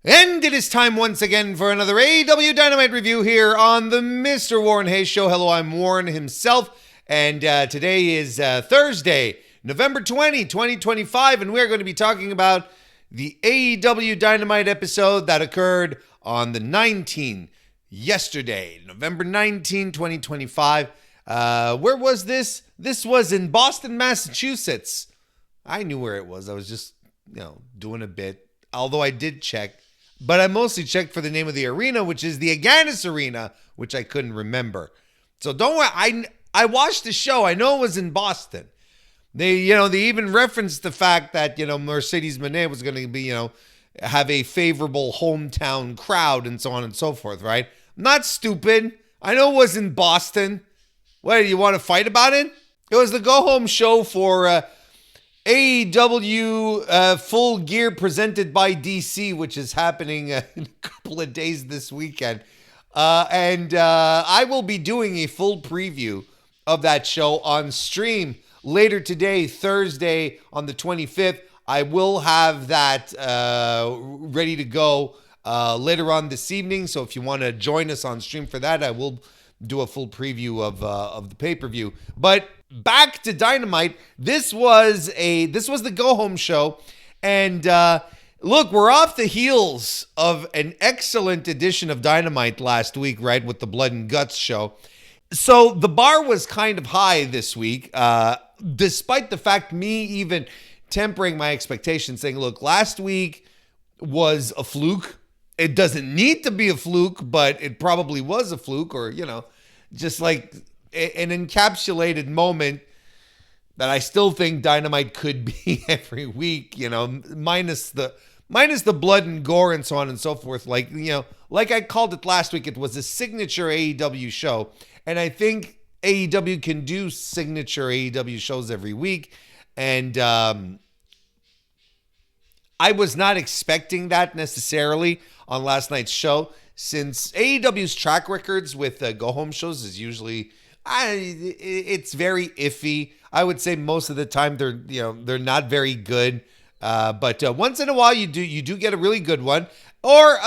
And it is time once again for another AEW Dynamite review here on the MrWarrenHayes Show. Hello, I'm Warren himself, and today is Thursday, November 2025, and we're going to be talking about the AEW Dynamite episode that occurred on the 19th, yesterday, November 19, 2025. Where was this? This was in Boston, Massachusetts. I knew where it was. I was just, doing a bit, although I did check. But I mostly checked for the name of the arena, which is the Agganis Arena, which I couldn't remember. So don't worry. I watched the show. I know it was in Boston. They even referenced the fact that, Mercedes Moné was going to be, have a favorable hometown crowd and so on and so forth, right? Not stupid. I know it was in Boston. What, do you want to fight about it? It was the go-home show for AEW Full Gear presented by DC, which is happening in a couple of days this weekend. And I will be doing a full preview of that show on stream later today, Thursday on the 25th. I will have that ready to go later on this evening. So if you want to join us on stream for that, I will do a full preview of the pay-per-view. But back to Dynamite. This was the go-home show. And look, we're off the heels of an excellent edition of Dynamite last week, right, with the Blood and Guts show. So the bar was kind of high this week, despite the fact me even tempering my expectations, saying, look, last week was a fluke. It doesn't need to be a fluke, but it probably was a fluke, or, just like an encapsulated moment that I still think Dynamite could be every week, minus the blood and gore and so on and so forth. Like I called it last week, it was a signature AEW show. And I think AEW can do signature AEW shows every week. And I was not expecting that necessarily on last night's show, since AEW's track records with go-home shows is usually, it's very iffy. I would say most of the time they're not very good. But once in a while you do get a really good one, or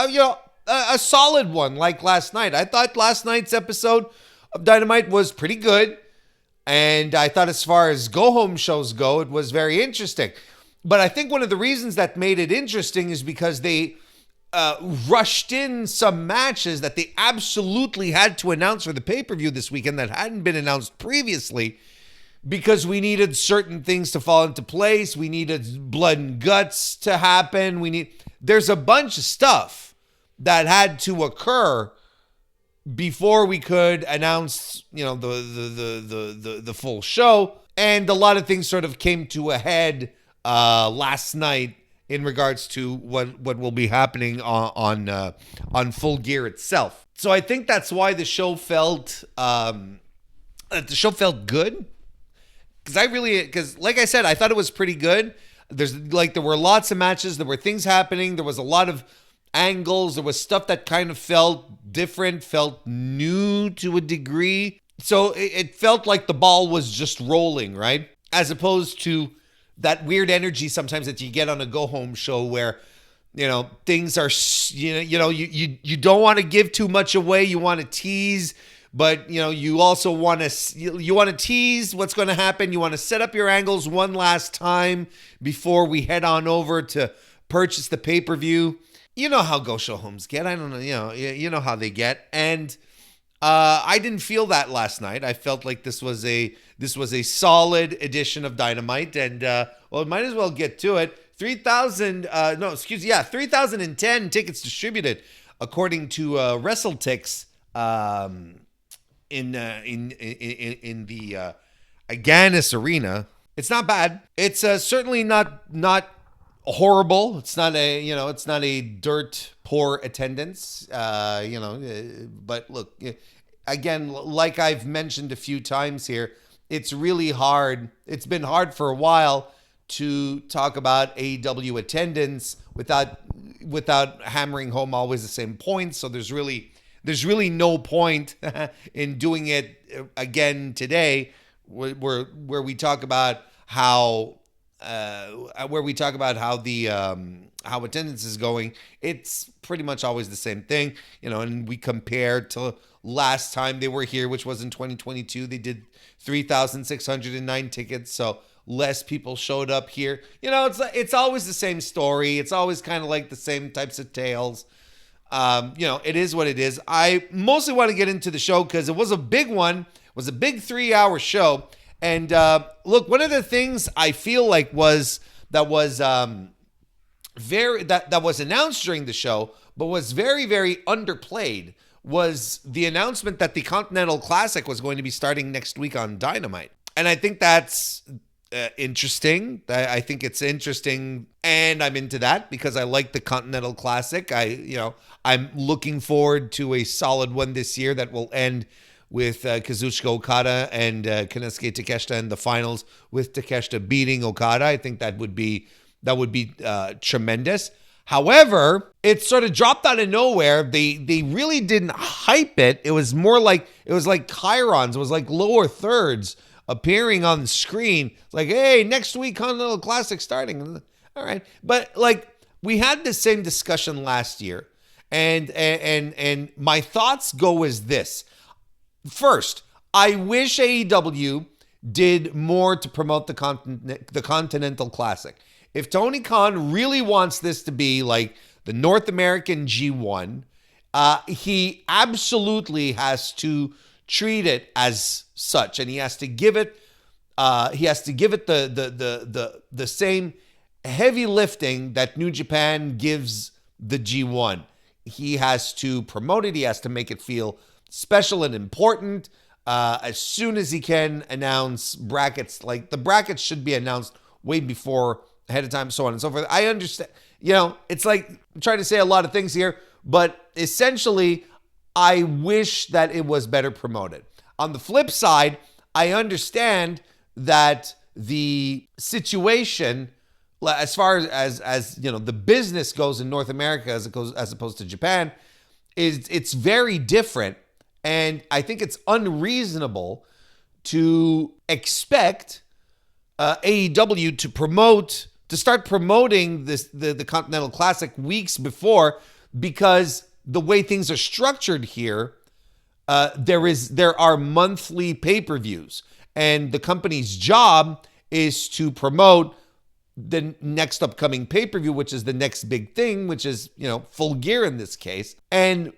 a solid one like last night. I thought last night's episode of Dynamite was pretty good, and I thought as far as go-home shows go, it was very interesting. But I think one of the reasons that made it interesting is because they rushed in some matches that they absolutely had to announce for the pay-per-view this weekend that hadn't been announced previously, because we needed certain things to fall into place. We needed blood and guts to happen. There's a bunch of stuff that had to occur before we could announce, the full show. And a lot of things sort of came to a head last night in regards to what will be happening on Full Gear itself. So I think that's why the show felt good. Because like I said, I thought it was pretty good. There were lots of matches. There were things happening. There was a lot of angles. There was stuff that kind of felt different, felt new to a degree. So it felt like the ball was just rolling, right? As opposed to that weird energy sometimes that you get on a go-home show where, things are, you don't want to give too much away. You want to tease, but, you also want to tease what's going to happen. You want to set up your angles one last time before we head on over to purchase the pay-per-view. You know how go-show homes get. I don't know, you know how they get. And I didn't feel that last night. I felt like this was a solid edition of Dynamite, and might as well get to it. 3,010 tickets distributed, according to WrestleTix, in the Agganis Arena. It's not bad. It's certainly not horrible. It's not a dirt poor attendance. But look, again, like I've mentioned a few times here, it's really hard. It's been hard for a while to talk about AEW attendance without hammering home always the same points. So there's really no point in doing it again today, where we talk about how where we talk about how the how attendance is going, it's pretty much always the same thing, and we compare to last time they were here, which was in 2022. They did 3,609 tickets, so less people showed up here. It's always the same story. It's always kind of like the same types of tales. It is what it is. I mostly want to get into the show because it was a big one. It was a big 3-hour show. And look, one of the things I feel like was announced during the show, but was very, very underplayed, was the announcement that the Continental Classic was going to be starting next week on Dynamite. And I think that's interesting. I think it's interesting, and I'm into that because I like the Continental Classic. I'm looking forward to a solid one this year that will end with Kazuchika Okada and Konosuke Takeshita in the finals, with Takeshita beating Okada. I think that would be tremendous. However, it sort of dropped out of nowhere. They really didn't hype it. It was more like chyrons. It was like lower thirds appearing on the screen. It's like, hey, next week Continental Classic starting. All right, but we had the same discussion last year, and my thoughts go as this. First, I wish AEW did more to promote the Continental Classic. If Tony Khan really wants this to be like the North American G1, he absolutely has to treat it as such, and he has to give it the same heavy lifting that New Japan gives the G1. He has to promote it. He has to make it feel special and important. As soon as he can announce brackets, like the brackets should be announced way before, ahead of time, so on and so forth. I understand, it's like I'm trying to say a lot of things here, but essentially, I wish that it was better promoted. On the flip side, I understand that the situation, as far as the business goes in North America as opposed to Japan, it's very different. And I think it's unreasonable to expect AEW to start promoting the Continental Classic weeks before, because the way things are structured here, there are monthly pay-per-views, and the company's job is to promote the next upcoming pay-per-view, which is the next big thing, which is Full Gear in this case. And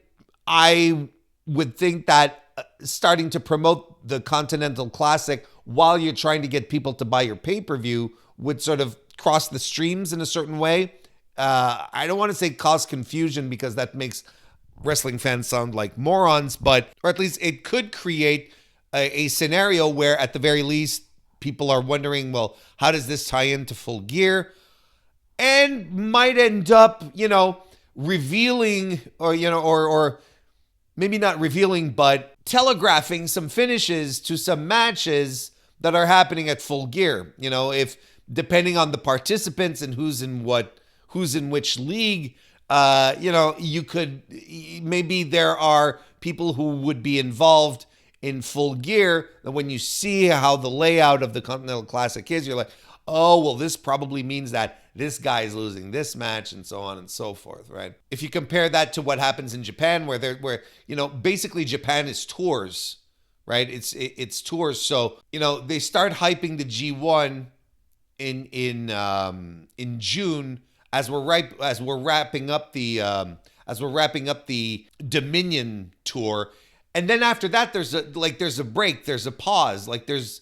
I would think that starting to promote the Continental Classic while you're trying to get people to buy your pay-per-view would sort of cross the streams in a certain way. I don't want to say cause confusion, because that makes wrestling fans sound like morons, or at least it could create a scenario where at the very least people are wondering, well, how does this tie into Full Gear? And might end up, revealing or maybe not revealing, but telegraphing some finishes to some matches that are happening at Full Gear. If depending on the participants and who's in which league, you could, maybe there are people who would be involved in Full Gear, and when you see how the layout of the Continental Classic is, you're like, oh, well, this probably means that this guy is losing this match, and so on and so forth, right? If you compare that to what happens in Japan, where basically Japan is tours, right? It's tours. So, they start hyping the G1 in June as we're wrapping up the Dominion tour. And then after that, there's a break, there's a pause, there's,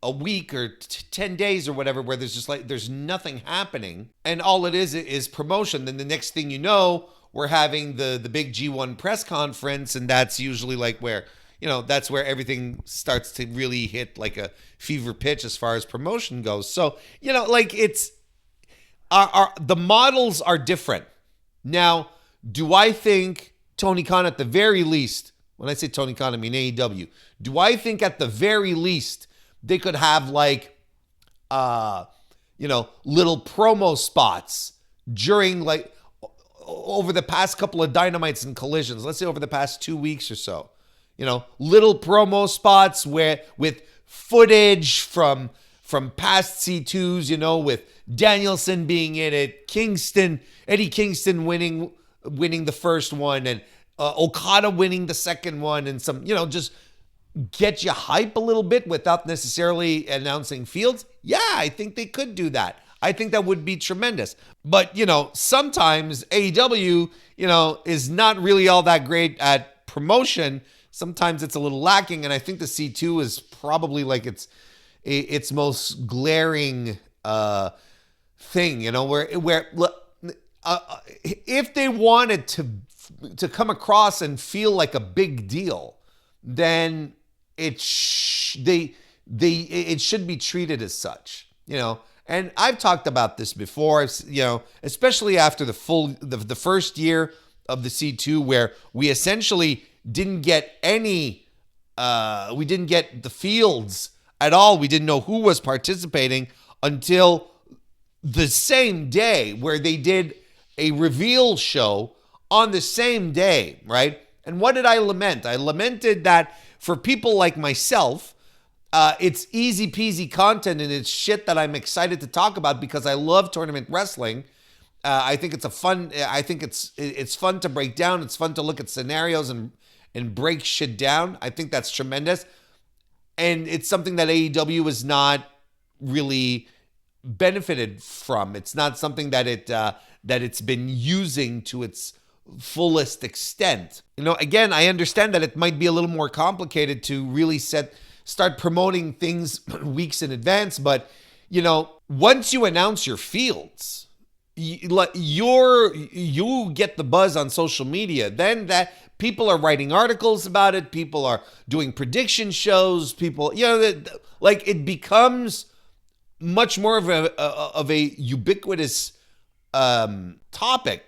a week or 10 days or whatever, where there's just there's nothing happening. And all it is promotion. Then the next thing you know, we're having the big G1 press conference. And that's usually where, that's where everything starts to really hit like a fever pitch as far as promotion goes. So, it's, the models are different. Now, do I think Tony Khan, at the very least, when I say Tony Khan, I mean AEW, do I think at the very least they could have little promo spots during over the past couple of Dynamites and Collisions, let's say over the past 2 weeks or so, little promo spots with footage from from past C2s, with Danielson being in it, Eddie Kingston winning the first one, and Okada winning the second one, and some, just get you hype a little bit without necessarily announcing fields. Yeah, I think they could do that. I think that would be tremendous. But, sometimes AEW, is not really all that great at promotion. Sometimes it's a little lacking, and I think the C2 is probably like its most glaring thing, where if they wanted to come across and feel like a big deal, then it should be treated as such, And I've talked about this before, especially after the first year of the C2, where we essentially didn't get we didn't get the fields at all. We didn't know who was participating until the same day, where they did a reveal show on the same day, right? And what did I lament? I lamented that for people like myself, it's easy peasy content, and it's shit that I'm excited to talk about because I love tournament wrestling. I think it's it's fun to break down. It's fun to look at scenarios and break shit down. I think that's tremendous. And it's something that AEW has not really benefited from. It's not something that it's been using to its fullest extent. Again, I understand that it might be a little more complicated to really start promoting things weeks in advance, but once you announce your fields, you get the buzz on social media. Then that people are writing articles about it, people are doing prediction shows, people, it becomes much more of a ubiquitous topic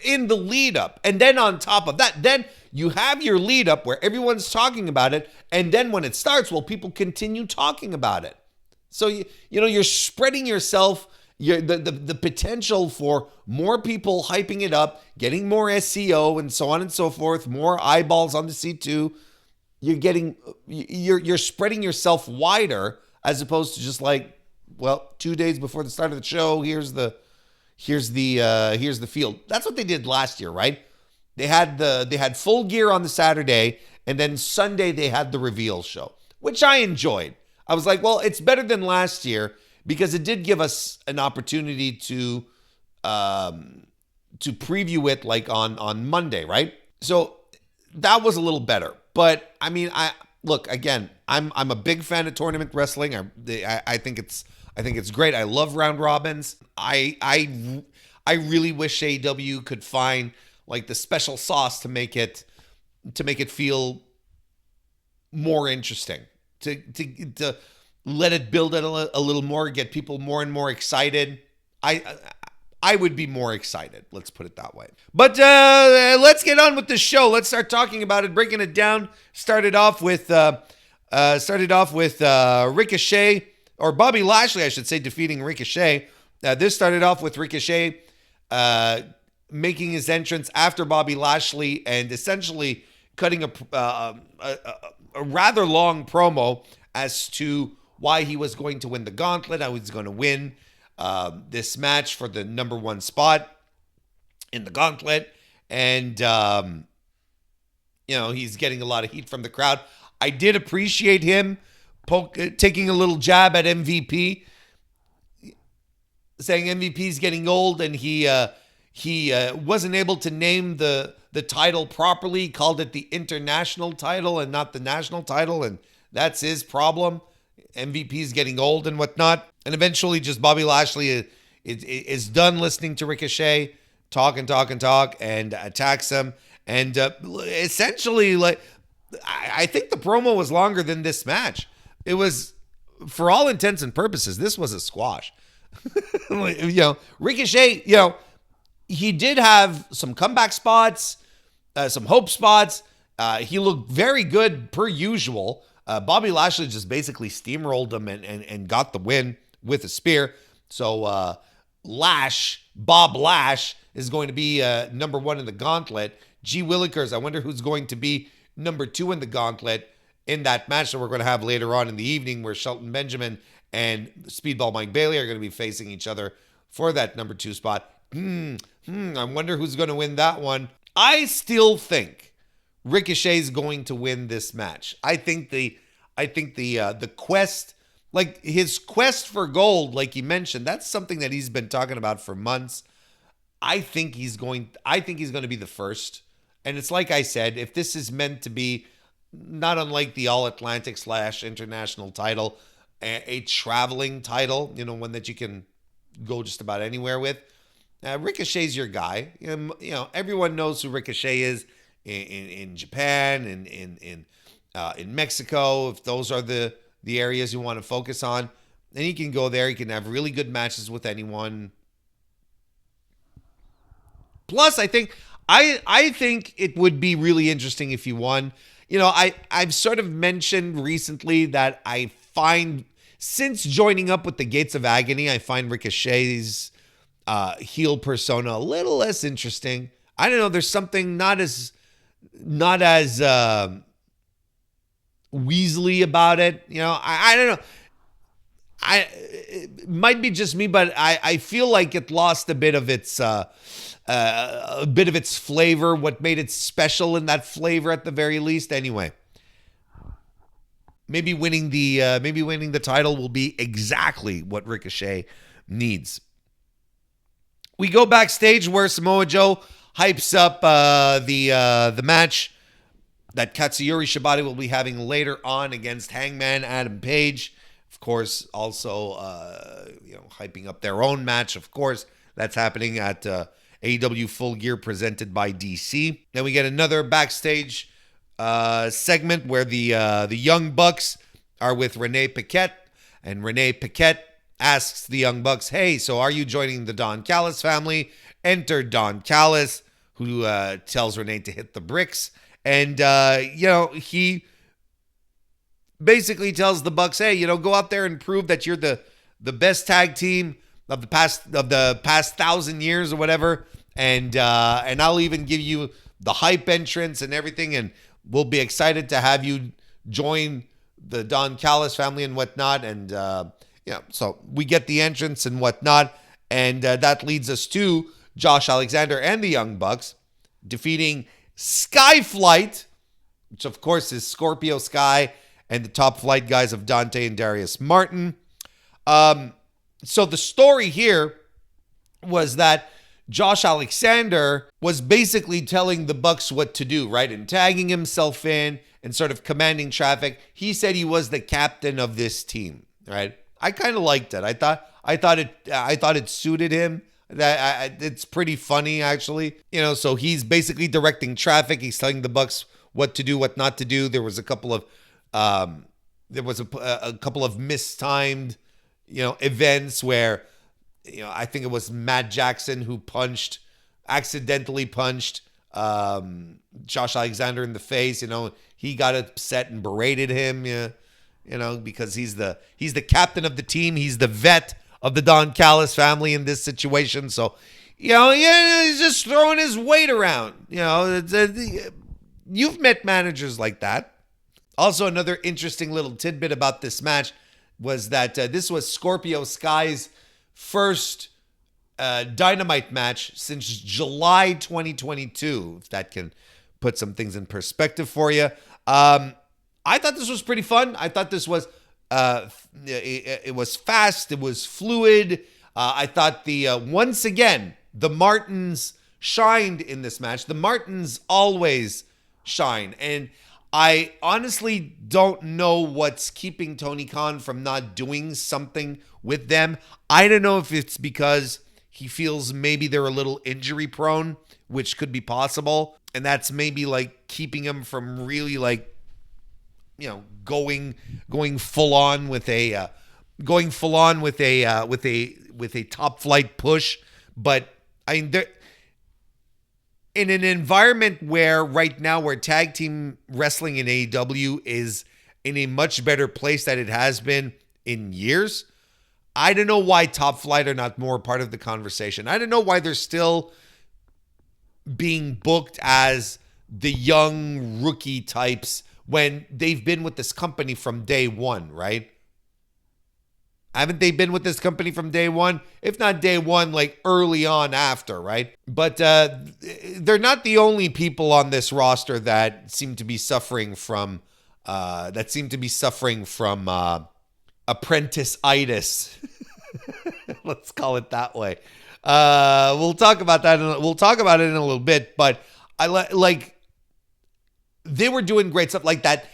in the lead up. And then on top of that, then you have your lead up where everyone's talking about it. And then when it starts, people continue talking about it. So, you're spreading yourself, the potential for more people hyping it up, getting more SEO and so on and so forth, more eyeballs on the C2. You're spreading yourself wider, as opposed to just 2 days before the start of the show, here's the field. That's what they did last year, right? They had Full Gear on the Saturday, and then Sunday they had the reveal show, which I enjoyed. I was like, well, it's better than last year because it did give us an opportunity to preview it on Monday, right? So that was a little better. But I mean, I'm a big fan of tournament wrestling. I think it's great. I love round robins. I really wish AEW could find the special sauce to make it feel more interesting, to let it build it a little more, get people more and more excited. I would be more excited. Let's put it that way. But let's get on with the show. Let's start talking about it, breaking it down. Started off with Ricochet, or Bobby Lashley, I should say, defeating Ricochet. This started off with Ricochet making his entrance after Bobby Lashley and essentially cutting a rather long promo as to why he was going to win the gauntlet, how he's going to win this match for the number one spot in the gauntlet. And, he's getting a lot of heat from the crowd. I did appreciate him taking a little jab at MVP, saying MVP's getting old, and he wasn't able to name the title properly. He called it the international title and not the national title, and that's his problem. MVP's getting old and whatnot. And eventually just Bobby Lashley is done listening to Ricochet talk and attacks him. And essentially, I think the promo was longer than this match. It was, for all intents and purposes, this was a squash. Ricochet, he did have some comeback spots, some hope spots. He looked very good per usual. Bobby Lashley just basically steamrolled him and got the win with a spear. So Bob Lash is going to be number one in the gauntlet. G. Willikers, I wonder who's going to be number two in the gauntlet in that match that we're going to have later on in the evening, where Shelton Benjamin and Speedball Mike Bailey are going to be facing each other for that number 2 spot. I wonder who's going to win that one. I still think Ricochet's going to win this match. I think the quest, like his quest for gold, like you mentioned, that's something that he's been talking about for months. I think he's going to be the first. And it's like I said, if this is meant to be not unlike the All Atlantic / international title, a traveling title, one that you can go just about anywhere with. Ricochet's your guy. Everyone knows who Ricochet is in Japan and in Mexico. If those are the areas you want to focus on, then he can go there. He can have really good matches with anyone. Plus, I think it would be really interesting if he won. I've sort of mentioned recently that I find, since joining up with the Gates of Agony, I find Ricochet's heel persona a little less interesting. I don't know. There's something not as Weasley about it. I don't know. It might be just me, but I feel like it lost a bit of its flavor. What made it special in that flavor, at the very least. Anyway, maybe winning the title will be exactly what Ricochet needs. We go backstage where Samoa Joe hypes up the match that Katsuyori Shibata will be having later on against Hangman Adam Page. Of course, also hyping up their own match. Of course, that's happening at AEW Full Gear presented by DC. Then we get another backstage segment where the Young Bucks are with Renee Paquette, and Renee Paquette asks the Young Bucks, "Hey, so are you joining the Don Callis family?" Enter Don Callis, who tells Renee to hit the bricks. And, he basically tells the Bucks, "Hey, go out there and prove that you're the best tag team of the past 1,000 years or whatever. And I'll even give you the hype entrance and everything. And we'll be excited to have you join the Don Callis family and whatnot." And, so we get the entrance and whatnot. And that leads us to Josh Alexander and the Young Bucks defeating Skyflight, which of course is Scorpio Sky and the Top Flight guys of Dante and Darius Martin. So the story here was that Josh Alexander was basically telling the Bucks what to do, right? And tagging himself in and sort of commanding traffic. He said he was the captain of this team, right? I kind of liked it. I thought it suited him. It's pretty funny, actually. So he's basically directing traffic. He's telling the Bucks what to do, what not to do. There was a couple of mistimed, events where, I think it was Matt Jackson who accidentally punched Josh Alexander in the face. He got upset and berated him. Because he's the captain of the team. He's the vet of the Don Callis family in this situation. So, he's just throwing his weight around. You've met managers like that. Also, another interesting little tidbit about this match was that this was Scorpio Sky's first Dynamite match since July 2022, if that can put some things in perspective for you. I thought this was pretty fun. I thought this was it was fast. It was fluid. I thought once again the Martins shined in this match. The Martins always shine, and I honestly don't know what's keeping Tony Khan from not doing something with them. I don't know if it's because he feels maybe they're a little injury prone, which could be possible, and that's maybe like keeping him from really going full on with a top flight push. But I mean, in an environment where right now where tag team wrestling in AEW is in a much better place than it has been in years, I don't know why Top Flight are not more part of the conversation. I don't know why they're still being booked as the young rookie types when they've been with this company from day one, right? Haven't they been with this company from day one? If not day one, like early on after, right? But they're not the only people on this roster that seem to be suffering from apprentice-itis. Let's call it that way. We'll talk about that. We'll talk about it in a little bit. But they were doing great stuff like that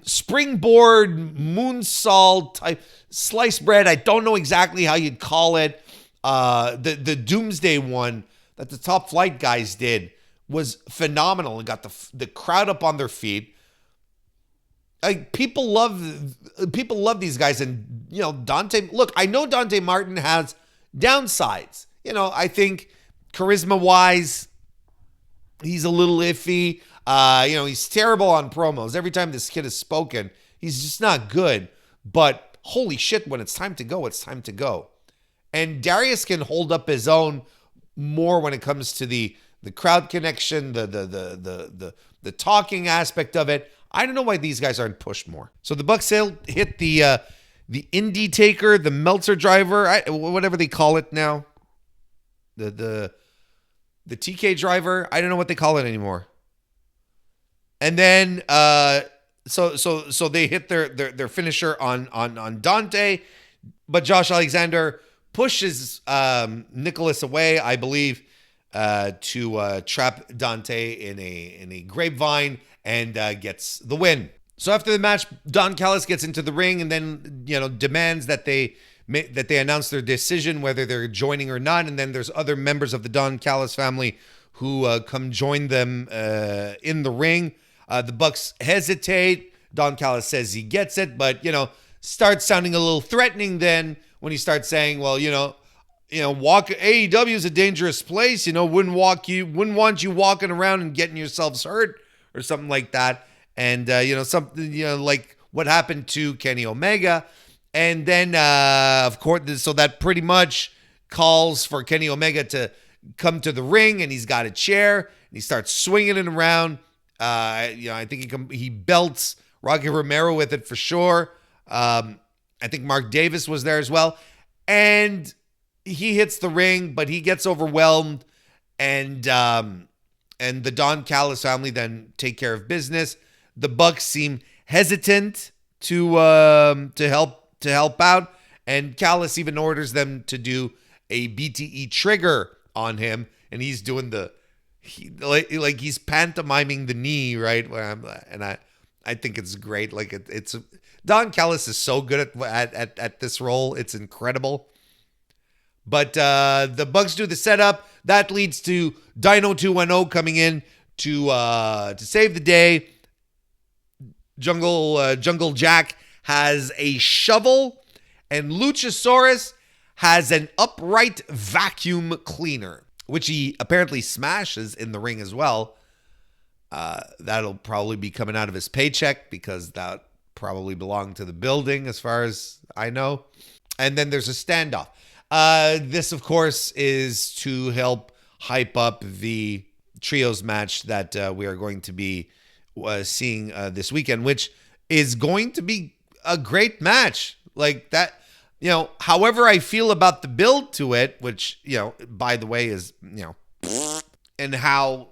springboard moonsault type sliced bread. I don't know exactly how you'd call it. The Doomsday one that the Top Flight guys did was phenomenal and got the crowd up on their feet. Like people love these guys, and Dante. Look, I know Dante Martin has downsides. I think charisma wise, he's a little iffy. He's terrible on promos. Every time this kid has spoken, he's just not good. But holy shit, when it's time to go, it's time to go. And Darius can hold up his own more when it comes to the crowd connection, the talking aspect of it. I don't know why these guys aren't pushed more. So the Bucks hit the Indie Taker, the Meltzer driver, whatever they call it now. The TK driver. I don't know what they call it anymore. And then so they hit their finisher on Dante, but Josh Alexander pushes Nicholas away, I believe, to trap Dante in a grapevine and gets the win. So after the match, Don Callis gets into the ring and then demands that they announce their decision whether they're joining or not. And then there's other members of the Don Callis family who come join them in the ring. The Bucks hesitate. Don Callis says he gets it, but starts sounding a little threatening. Then when he starts saying, "Well, walk AEW is a dangerous place. Wouldn't want you walking around and getting yourselves hurt or something like that." And something like what happened to Kenny Omega, and then of course, so that pretty much calls for Kenny Omega to come to the ring, and he's got a chair and he starts swinging it around. I think he belts Rocky Romero with it for sure. I think Mark Davis was there as well. And he hits the ring, but he gets overwhelmed. And the Don Callis family then take care of business. The Bucks seem hesitant to help out. And Callis even orders them to do a BTE trigger on him. And he's doing he's pantomiming the knee, right? I think it's great. Like it's Don Callis is so good at this role. It's incredible. But the Bucks do the setup. That leads to Dino 210 coming in to save the day. Jungle Jack has a shovel, and Luchasaurus has an upright vacuum cleaner, which he apparently smashes in the ring as well. That'll probably be coming out of his paycheck because that probably belonged to the building as far as I know. And then there's a standoff. This, of course, is to help hype up the trios match that we are going to be seeing this weekend, which is going to be a great match. Like that, however I feel about the build to it, which, by the way, is, and how,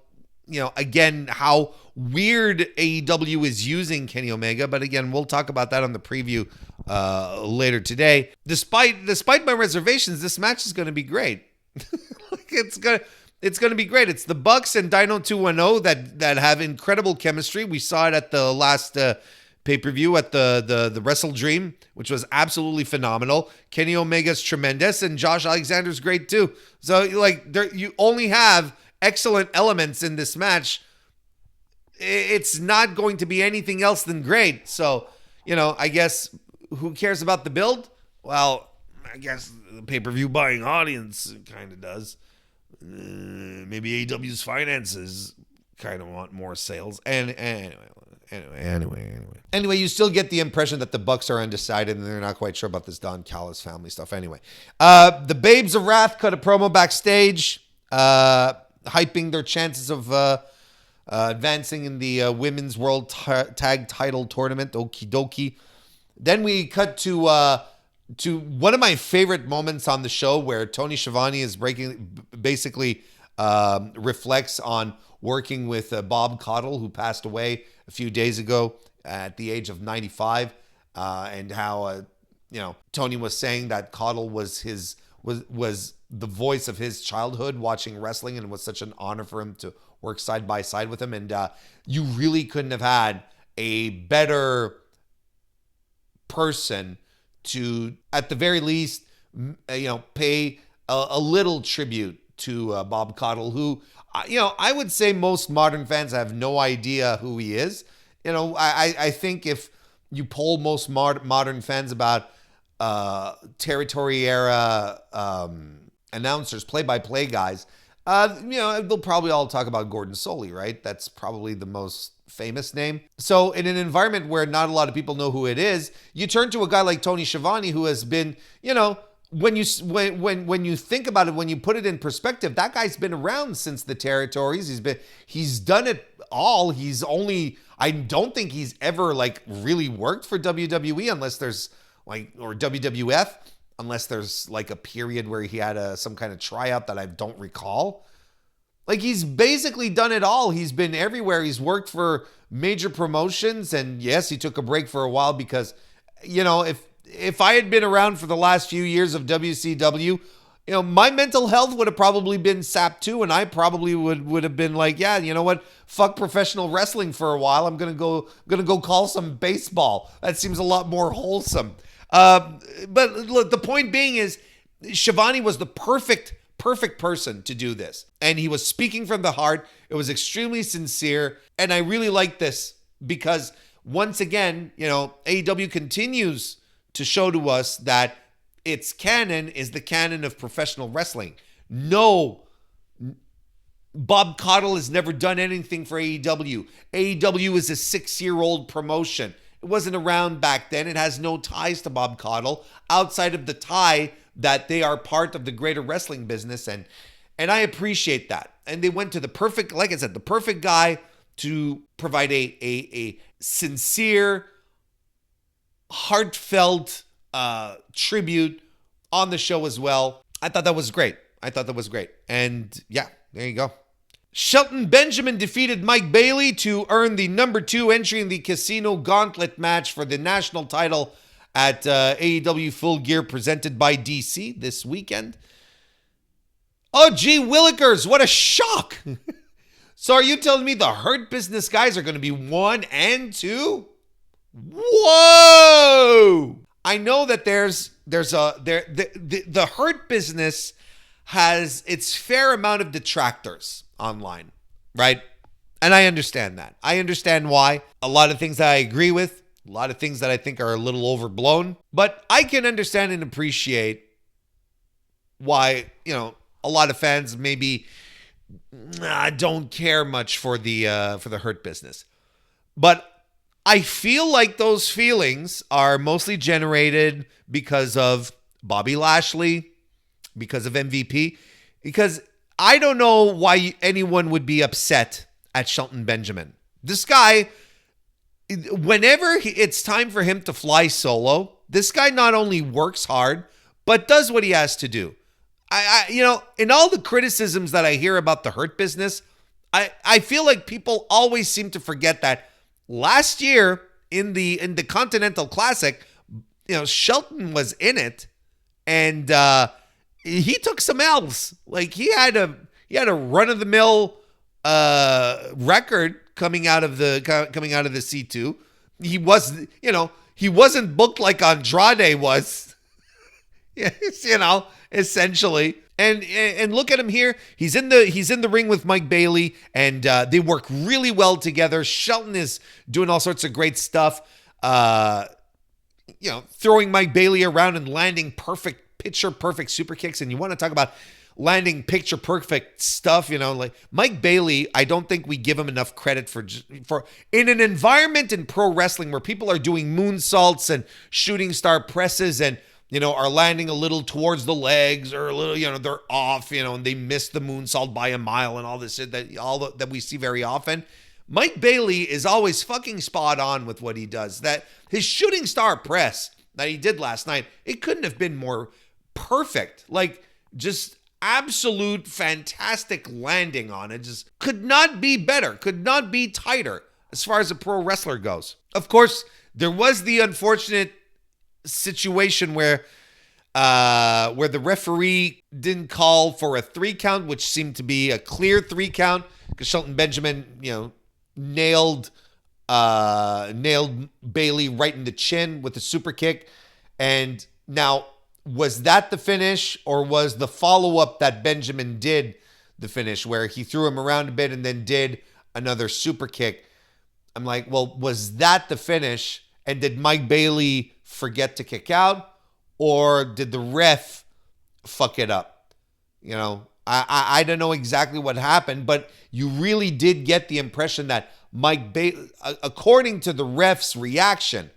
again, how weird AEW is using Kenny Omega. But again, we'll talk about that on the preview later today. Despite my reservations, this match is going to be great. It's going to be great. It's the Bucks and Dino 210 that have incredible chemistry. We saw it at the last pay-per-view at the Wrestle Dream, which was absolutely phenomenal. Kenny Omega's tremendous, and Josh Alexander's great too. So you only have excellent elements in this match. It's not going to be anything else than great. So, I guess who cares about the build? Well, I guess the pay-per-view buying audience kind of does. Maybe AEW's finances kind of want more sales. And anyway, you still get the impression that the Bucks are undecided and they're not quite sure about this Don Callis family stuff. Anyway, the Babes of Wrath cut a promo backstage, hyping their chances of advancing in the Women's World Tag Title Tournament. Okie dokie. Then we cut to to one of my favorite moments on the show where Tony Schiavone is basically reflects on working with Bob Caudle, who passed away a few days ago at the age of 95, and how Tony was saying that Caudle was the voice of his childhood watching wrestling, and it was such an honor for him to work side by side with him. And you really couldn't have had a better person to, at the very least, pay a little tribute to Bob Caudle, who, I would say most modern fans have no idea who he is. I think if you poll most modern fans about territory era announcers, play-by-play guys, they'll probably all talk about Gordon Solie, right? That's probably the most famous name. So in an environment where not a lot of people know who it is, you turn to a guy like Tony Schiavone, who has been, when you think about it, when you put it in perspective, that guy's been around since the territories. He's done it all. I don't think he's ever really worked for WWE unless there's or WWF, unless there's a period where he had some kind of tryout that I don't recall. He's basically done it all. He's been everywhere. He's worked for major promotions, and yes, he took a break for a while because, if I had been around for the last few years of WCW, my mental health would have probably been sapped too, and I probably would have been like, yeah, you know what? Fuck professional wrestling for a while. I'm gonna go call some baseball. That seems a lot more wholesome. But look, the point being is, Schiavone was the perfect person to do this. And he was speaking from the heart. It was extremely sincere. And I really like this because once again, AEW continues to show to us that its canon is the canon of professional wrestling. No, Bob Caudle has never done anything for AEW. AEW is a 6-year-old promotion. It wasn't around back then. It has no ties to Bob Caudle outside of the tie that they are part of the greater wrestling business. And I appreciate that. And they went to the perfect, like I said, the perfect guy to provide a sincere, heartfelt tribute on the show as well. I thought that was great. And yeah, there you go. Shelton Benjamin defeated Mike Bailey to earn the number 2 entry in the Casino Gauntlet match for the national title at AEW Full Gear presented by DC this weekend. Oh, gee willikers, what a shock. So are you telling me the Hurt Business guys are going to be 1 and 2? Whoa! I know that the Hurt Business has its fair amount of detractors online, right? And I understand that. I understand why. A lot of things that I agree with, a lot of things that I think are a little overblown, but I can understand and appreciate why, a lot of fans maybe don't care much for the Hurt Business. But I feel like those feelings are mostly generated because of Bobby Lashley, because of MVP, because I don't know why anyone would be upset at Shelton Benjamin. This guy, whenever it's time for him to fly solo, this guy not only works hard, but does what he has to do. In all the criticisms that I hear about the Hurt Business, I feel like people always seem to forget that last year in the Continental Classic, Shelton was in it, and he took some L's. He had a run of the mill record coming out of the C2. He wasn't booked like Andrade was. Essentially. And look at him here. He's in the ring with Mike Bailey, and they work really well together. Shelton is doing all sorts of great stuff. Throwing Mike Bailey around and landing picture perfect super kicks. And you want to talk about landing picture perfect stuff, Mike Bailey, I don't think we give him enough credit for in an environment in pro wrestling where people are doing moonsaults and shooting star presses and are landing a little towards the legs or a little, they're off, and they miss the moonsault by a mile and all this that we see very often. Mike Bailey is always fucking spot on with what he does. That his shooting star press that he did last night, it couldn't have been more perfect. Like, just absolute fantastic landing on it. Just could not be better, could not be tighter as far as a pro wrestler goes. Of course, there was the unfortunate situation where the referee didn't call for a 3 count, which seemed to be a clear 3 count, because Shelton Benjamin, nailed Bailey right in the chin with a super kick. And now, was that the finish, or was the follow-up that Benjamin did the finish, where he threw him around a bit and then did another super kick? I'm like, well, was that the finish? And did Mike Bailey forget to kick out, or did the ref fuck it up? I don't know exactly what happened, but you really did get the impression that Mike Bailey, according to the ref's reaction,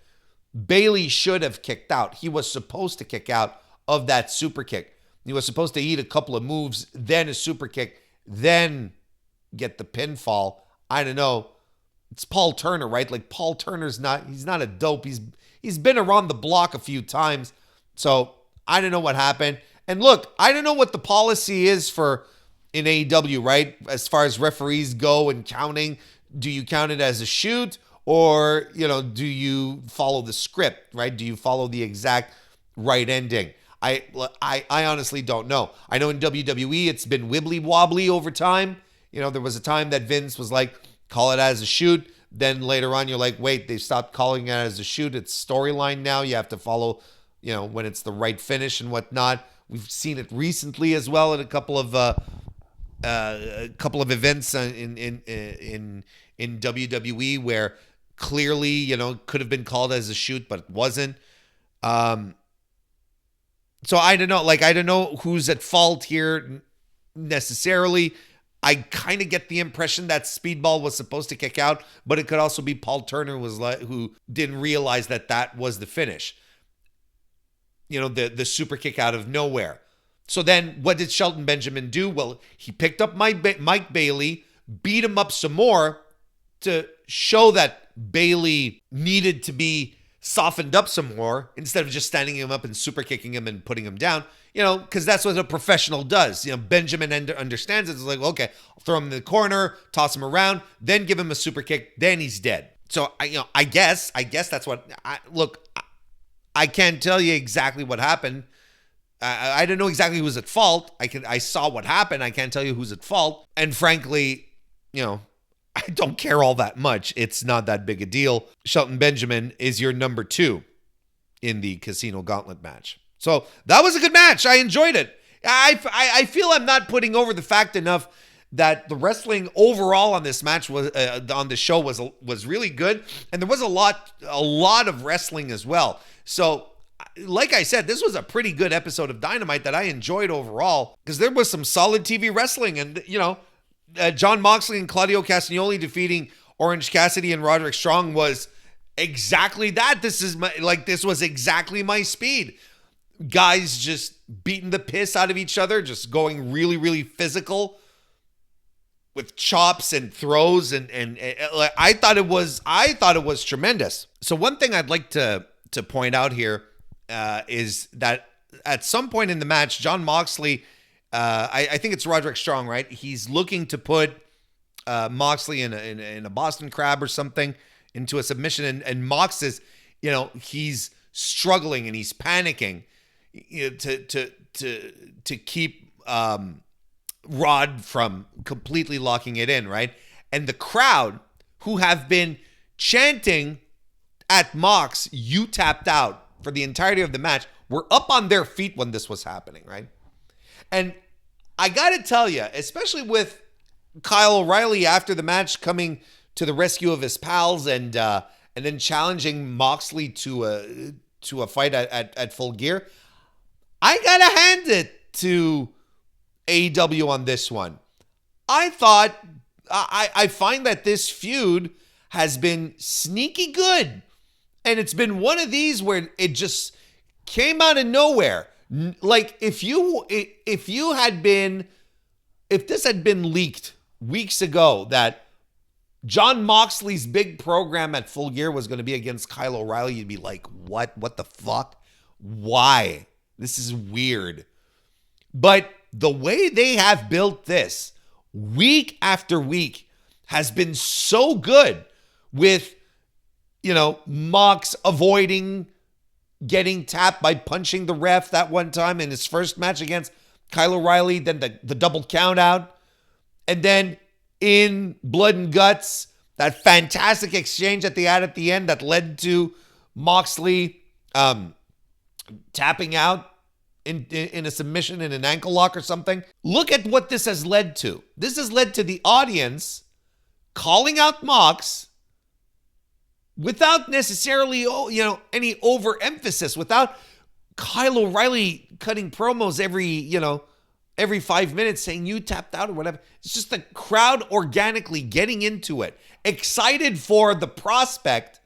Bailey should have kicked out. He was supposed to kick out of that super kick. He was supposed to eat a couple of moves, then a super kick, then get the pinfall. I don't know. It's Paul Turner, right? Like, Paul Turner's he's not a dope. He's been around the block a few times. So I don't know what happened. And look, I don't know what the policy is in AEW, right? As far as referees go and counting, do you count it as a shoot, or, do you follow the script, right? Do you follow the exact right ending? I honestly don't know. I know in WWE it's been wibbly wobbly over time. There was a time that Vince was like, call it as a shoot. Then later on, you're like, wait, they stopped calling it as a shoot. It's storyline now. You have to follow, when it's the right finish and whatnot. We've seen it recently as well at a couple of events in WWE where clearly, could have been called as a shoot, but it wasn't. So I don't know. Like, I don't know who's at fault here necessarily. I kind of get the impression that Speedball was supposed to kick out, but it could also be Paul Turner who didn't realize that was the finish. The super kick out of nowhere. So then what did Shelton Benjamin do? Well, he picked up Mike Bailey, beat him up some more to show that Bailey needed to be softened up some more instead of just standing him up and super kicking him and putting him down. Because that's what a professional does. Benjamin understands it. It's like, okay, I'll throw him in the corner, toss him around, then give him a super kick, then he's dead. So I guess that's what. I can't tell you exactly what happened. I don't know exactly who's at fault. I saw what happened. I can't tell you who's at fault. And frankly, I don't care all that much. It's not that big a deal. Shelton Benjamin is your number 2 in the Casino Gauntlet match. So that was a good match. I enjoyed it. I feel I'm not putting over the fact enough that the wrestling overall on this match on the show was really good, and there was a lot of wrestling as well. So, like I said, this was a pretty good episode of Dynamite that I enjoyed overall, because there was some solid TV wrestling, and Jon Moxley and Claudio Castagnoli defeating Orange Cassidy and Roderick Strong was exactly that. This was exactly my speed. Guys just beating the piss out of each other, just going really, really physical with chops and throws, and I thought it was tremendous. So one thing I'd like to point out here is that at some point in the match, Jon Moxley, I think it's Roderick Strong, right? He's looking to put Moxley in a Boston Crab or something into a submission, and Mox is, he's struggling and he's panicking to keep Rod from completely locking it in, right? And the crowd, who have been chanting at Mox, "You tapped out," for the entirety of the match, were up on their feet when this was happening, right? And I gotta tell you, especially with Kyle O'Reilly after the match coming to the rescue of his pals and then challenging Moxley to a fight at Full Gear, I gotta hand it to AEW on this one. I find that this feud has been sneaky good, and it's been one of these where it just came out of nowhere. Like, if this had been leaked weeks ago that John Moxley's big program at Full Gear was going to be against Kyle O'Reilly. You'd be like, what? What the fuck? Why? This is weird. But the way they have built this week after week has been so good with, Mox avoiding getting tapped by punching the ref that one time in his first match against Kyle O'Reilly, then the double count out. And then in Blood and Guts, that fantastic exchange at the end that led to Moxley tapping out in a submission in an ankle lock or something. Look at what this has led to. This has led to the audience calling out Mox without necessarily, any overemphasis, without Kyle O'Reilly cutting promos every 5 minutes saying you tapped out or whatever. It's just the crowd organically getting into it, excited for the prospect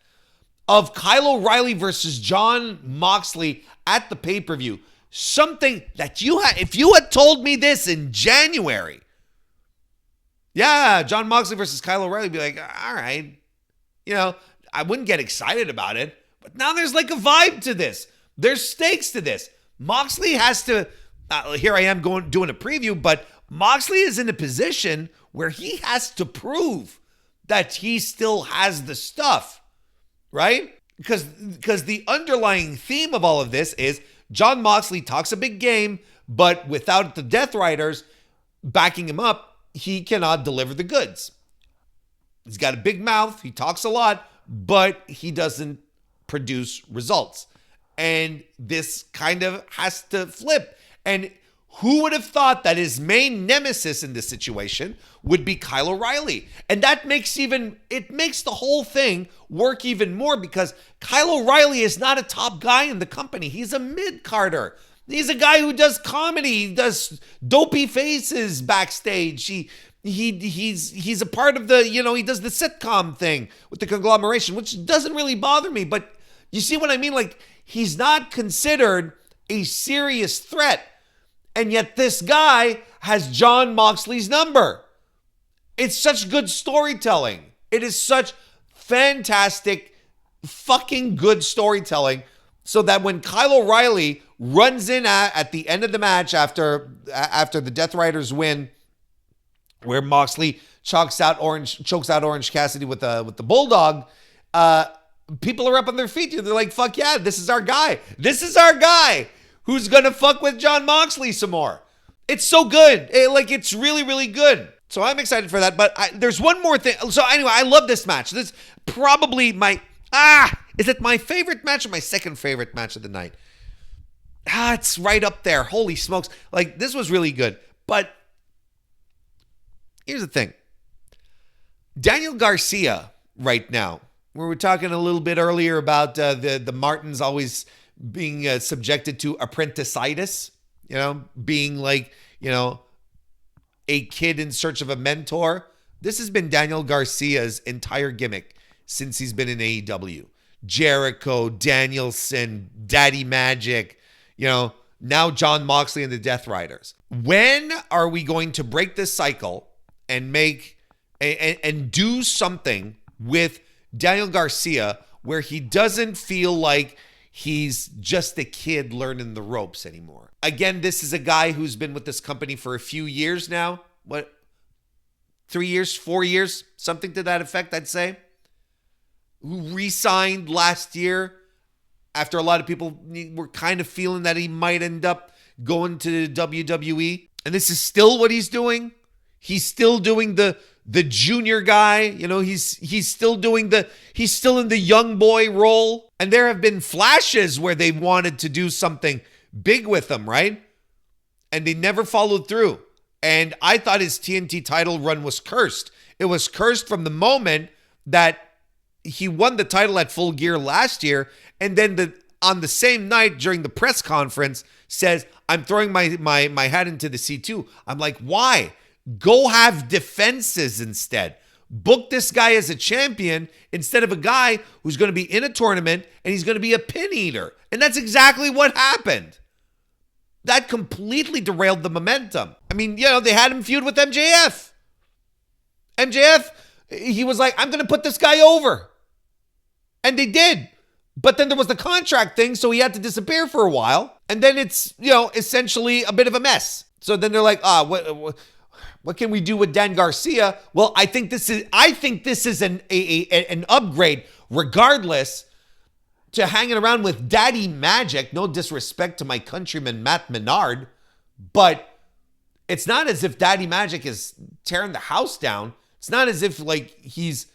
of Kyle O'Reilly versus John Moxley at the pay-per-view. Something that if you had told me this in January, John Moxley versus Kyle O'Reilly, be like, all right, I wouldn't get excited about it. But now there's like a vibe to this. There's stakes to this. Moxley has to, here I am doing a preview, but Moxley is in a position where he has to prove that he still has the stuff, right? Because the underlying theme of all of this is John Moxley talks a big game, but without the Death Riders backing him up, he cannot deliver the goods. He's got a big mouth. He talks a lot, but he doesn't produce results. And this kind of has to flip. And who would have thought that his main nemesis in this situation would be Kyle O'Reilly? And that makes the whole thing work even more, because Kyle O'Reilly is not a top guy in the company. He's a mid-carder. He's a guy who does comedy. He does dopey faces backstage. He's a part of the, he does the sitcom thing with the conglomeration, which doesn't really bother me. But you see what I mean? Like, he's not considered a serious threat. And yet this guy has John Moxley's number. It's such good storytelling. It is such fantastic, fucking good storytelling. So that when Kyle O'Reilly runs in at the end of the match after the Death Riders win, where Moxley chokes out Orange Cassidy with the Bulldog, people are up on their feet. They're like, fuck yeah, this is our guy. This is our guy who's going to fuck with John Moxley some more. It's so good. It's really, really good. So I'm excited for that. But there's one more thing. So anyway, I love this match. This is probably is it my favorite match or my second favorite match of the night? It's right up there. Holy smokes. This was really good. But here's the thing. Daniel Garcia right now, we were talking a little bit earlier about the Martins always being subjected to apprenticeitis, being a kid in search of a mentor. This has been Daniel Garcia's entire gimmick since he's been in AEW. Jericho, Danielson, Daddy Magic, now John Moxley and the Death Riders. When are we going to break this cycle and make and do something with Daniel Garcia where he doesn't feel like he's just a kid learning the ropes anymore? Again, this is a guy who's been with this company for a few years now. What? 3 years, 4 years, something to that effect, I'd say. Who re-signed last year after a lot of people were kind of feeling that he might end up going to WWE. And this is still what he's doing. He's still doing the junior guy. He's still in the young boy role. And there have been flashes where they wanted to do something big with him, right? And they never followed through. And I thought his TNT title run was cursed. It was cursed from the moment that he won the title at Full Gear last year, and then on the same night during the press conference says, I'm throwing my hat into the C2. I'm like, why? Go have defenses instead. Book this guy as a champion instead of a guy who's going to be in a tournament and he's going to be a pin eater. And that's exactly what happened. That completely derailed the momentum. I mean, they had him feud with MJF. MJF He was like, I'm going to put this guy over. And they did. But then there was the contract thing, so he had to disappear for a while. And then it's, essentially a bit of a mess. So then they're like, what can we do with Dan Garcia? Well, I think this is an upgrade, regardless, to hanging around with Daddy Magic. No disrespect to my countryman Matt Menard, but it's not as if Daddy Magic is tearing the house down. It's not as if he's,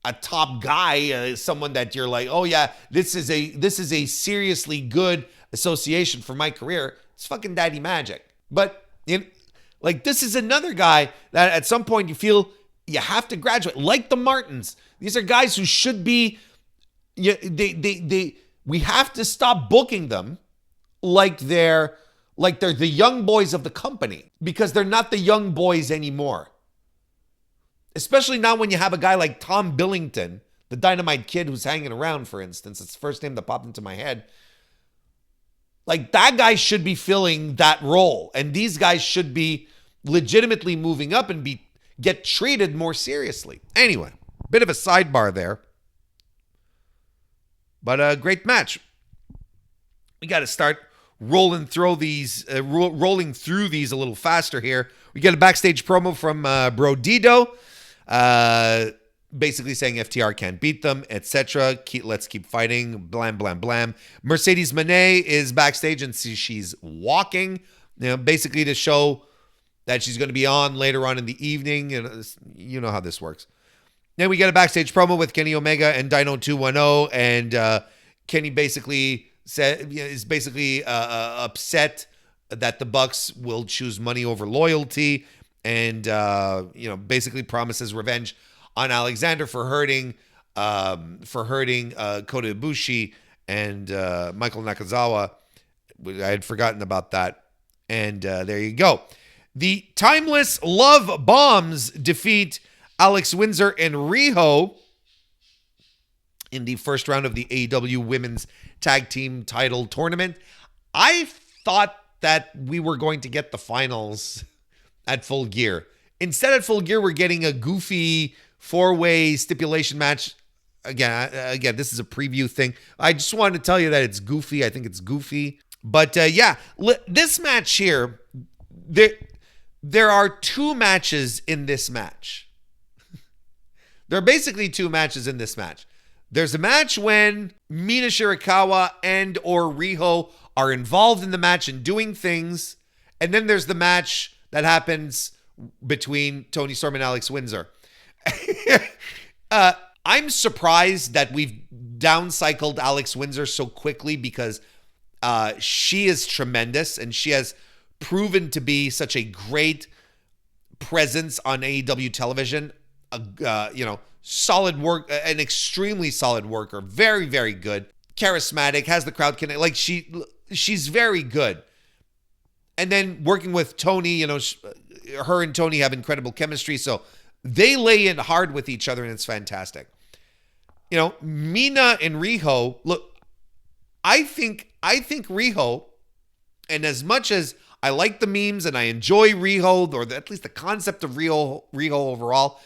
a top guy, someone that you're like, oh yeah, this is a seriously good association for my career. It's fucking Daddy Magic. But this is another guy that at some point you feel you have to graduate, like the Martins. These are guys who should be. We have to stop booking them like they're the young boys of the company, because they're not the young boys anymore. Especially now when you have a guy like Tom Billington, the Dynamite Kid who's hanging around, for instance. It's the first name that popped into my head. That guy should be filling that role. And these guys should be legitimately moving up and get treated more seriously. Anyway, bit of a sidebar there. But a great match. We got to start rolling through these a little faster here. We get a backstage promo from Brodido. Basically saying FTR can't beat them, etc. Let's keep fighting. Blam, blam, blam. Mercedes Moné is backstage and she's walking, basically to show that she's going to be on later on in the evening. And you know how this works. Then we get a backstage promo with Kenny Omega and Dino 210, and Kenny basically is upset that the Bucks will choose money over loyalty. And, basically promises revenge on Alexander for hurting Kota Ibushi and Michael Nakazawa. I had forgotten about that. And there you go. The Timeless Love Bombs defeat Alex Windsor and Riho in the first round of the AEW Women's Tag Team Title Tournament. I thought that we were going to get the finals at Full Gear. Instead, at Full Gear, we're getting a goofy four-way stipulation match. Again, this is a preview thing. I just wanted to tell you that it's goofy. I think it's goofy. But this match here, there are two matches in this match. There are basically two matches in this match. There's a match when Mina Shirakawa and or Riho are involved in the match and doing things. And then there's the match that happens between Toni Storm and Alex Windsor. I'm surprised that we've downcycled Alex Windsor so quickly, because she is tremendous and she has proven to be such a great presence on AEW television. Solid work, an extremely solid worker, very, very good, charismatic, has the crowd connect. She's very good. And then working with Tony, her and Tony have incredible chemistry. So they lay in hard with each other, and it's fantastic. Mina and Riho, look, I think Riho, and as much as I like the memes and I enjoy Riho, or at least the concept of Riho overall,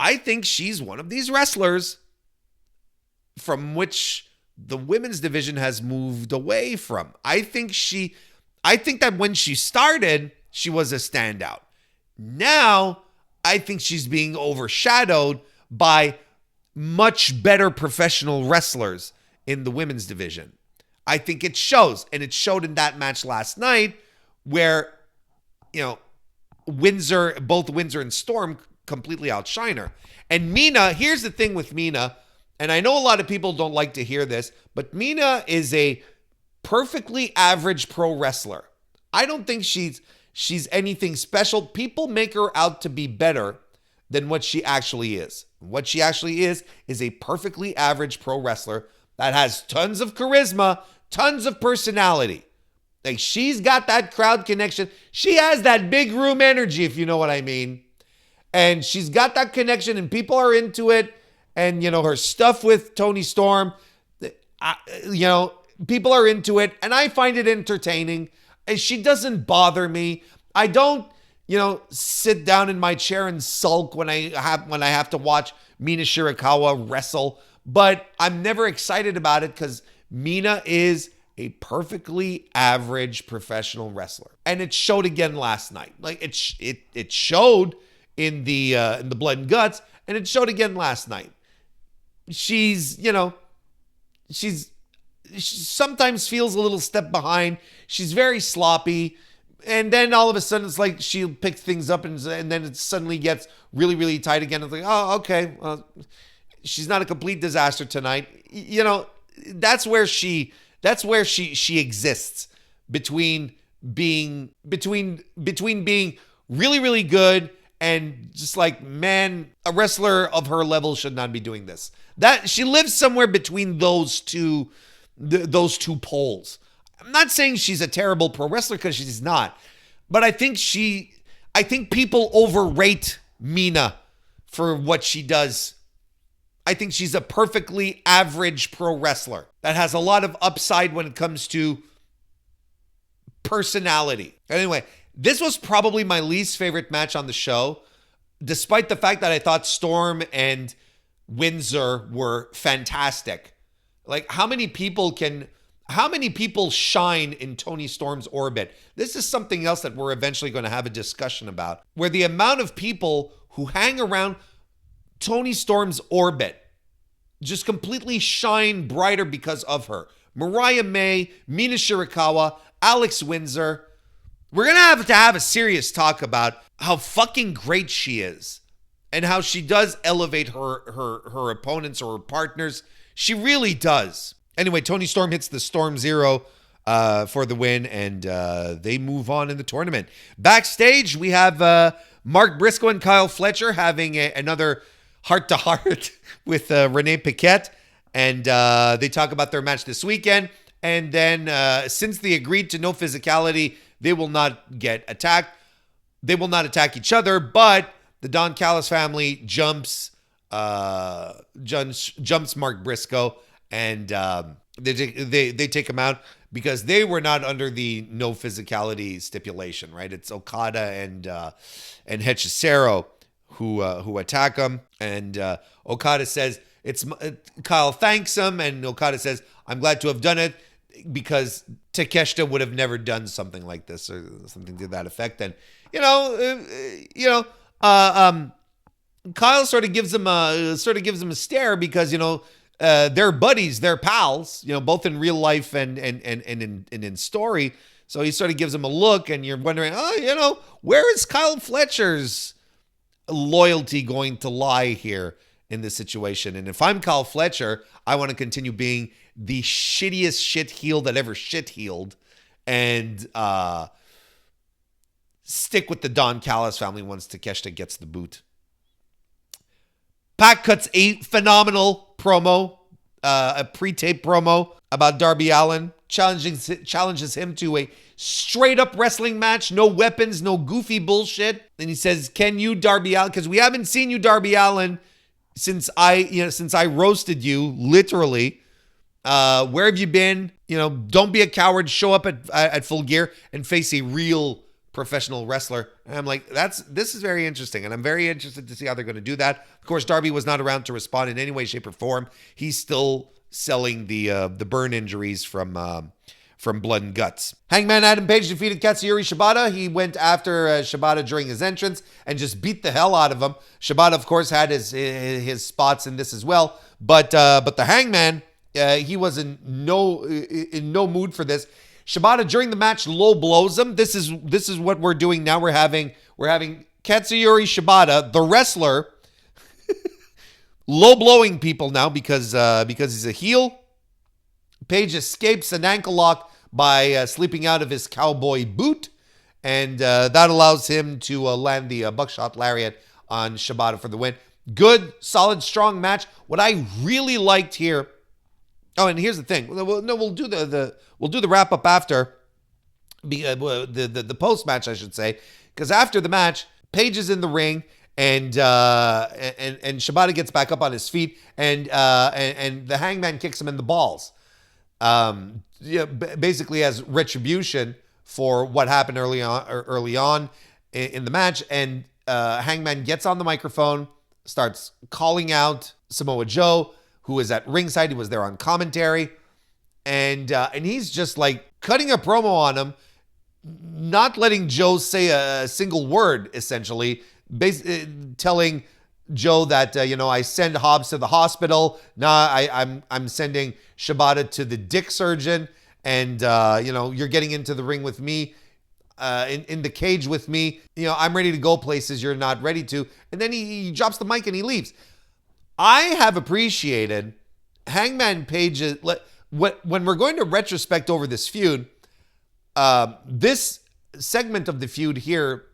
I think she's one of these wrestlers from which the women's division has moved away from. I think that when she started, she was a standout. Now, I think she's being overshadowed by much better professional wrestlers in the women's division. I think it shows, and it showed in that match last night where, both Windsor and Storm completely outshine her. And Mina, here's the thing with Mina, and I know a lot of people don't like to hear this, but Mina is a perfectly average pro wrestler. I don't think she's anything special. People make her out to be better than what she actually is. What she actually is a perfectly average pro wrestler that has tons of charisma, tons of personality. She's got that crowd connection. She has that big room energy, if you know what I mean. And she's got that connection, and people are into it. And, her stuff with Toni Storm, people are into it. And I find it entertaining. And she doesn't bother me. I don't sit down in my chair and sulk when I have to watch Mina Shirakawa wrestle. But I'm never excited about it because Mina is a perfectly average professional wrestler, and it showed again last night. Like it showed in the Blood and Guts, and it showed again last night. She's she sometimes feels a little step behind. She's very sloppy. And then all of a sudden, it's like she'll pick things up and then it suddenly gets really, really tight again. It's like, oh, okay. Well, she's not a complete disaster tonight. That's where she exists between being really, really good and just like, man, a wrestler of her level should not be doing this. That she lives somewhere between those two poles. I'm not saying she's a terrible pro wrestler because she's not, but I think people overrate Mina for what she does. I think she's a perfectly average pro wrestler that has a lot of upside when it comes to personality. Anyway, this was probably my least favorite match on the show, despite the fact that I thought Storm and Windsor were fantastic. Like, how many people shine in Toni Storm's orbit? This is something else that we're eventually going to have a discussion about, where the amount of people who hang around Toni Storm's orbit just completely shine brighter because of her. Mariah May, Mina Shirakawa, Alex Windsor. We're going to have a serious talk about how fucking great she is and how she does elevate her opponents or her partners. She really does. Anyway, Toni Storm hits the Storm Zero for the win, and they move on in the tournament. Backstage, we have Mark Briscoe and Kyle Fletcher having another heart-to-heart with Renee Paquette, and they talk about their match this weekend. And then since they agreed to no physicality, they will not get attacked. They will not attack each other, but the Don Callis family jumps Mark Briscoe, and they take him out because they were not under the no physicality stipulation, right? It's Okada and Hechicero who attack him, and Okada says Kyle thanks him, and Okada says, "I'm glad to have done it because Takeshita would have never done something like this," or something to that effect. And Kyle sort of gives him a stare because they're buddies, they're pals, both in real life and in story. So he sort of gives him a look, and you're wondering, where is Kyle Fletcher's loyalty going to lie here in this situation? And if I'm Kyle Fletcher, I want to continue being the shittiest shit heel that ever shit healed, and stick with the Don Callis family once Takeshita gets the boot. Pac cuts a phenomenal promo, a pre-tape promo about Darby Allin, challenges him to a straight-up wrestling match, no weapons, no goofy bullshit. And he says, "Can you, Darby Allin? Because we haven't seen you, Darby Allin, since I roasted you, literally. Where have you been? Don't be a coward. Show up at Full Gear and face a real professional wrestler." And I'm like, this is very interesting, and I'm very interested to see how they're going to do that. Of course, Darby was not around to respond in any way, shape, or form. He's still selling the burn injuries from Blood and Guts. Hangman Adam Page defeated Katsuyori Shibata. He went after Shibata during his entrance and just beat the hell out of him. Shibata, of course, had his spots in this as well, but the Hangman, he was in no mood for this. Shibata during the match low blows him. This is what we're doing now. We're having Katsuyori Shibata, the wrestler, low blowing people now because he's a heel. Page escapes an ankle lock by sleeping out of his cowboy boot, and that allows him to land the buckshot lariat on Shibata for the win. Good, solid, strong match. What I really liked here. Oh, and here's the thing. We'll do the wrap up after the post match, I should say, because after the match, Page is in the ring, and Shibata gets back up on his feet, and the Hangman kicks him in the balls, basically as retribution for what happened early on, in the match, and Hangman gets on the microphone, starts calling out Samoa Joe, who is at ringside. He was there on commentary, and he's just like cutting a promo on him, not letting Joe say a single word, essentially, telling Joe that I send Hobbs to the hospital. Nah, I'm sending Shibata to the dick surgeon, and you're getting into the ring with me, in the cage with me. I'm ready to go places you're not ready to. And then he drops the mic and he leaves. I have appreciated Hangman Page's. When we're going to retrospect over this feud, this segment of the feud here,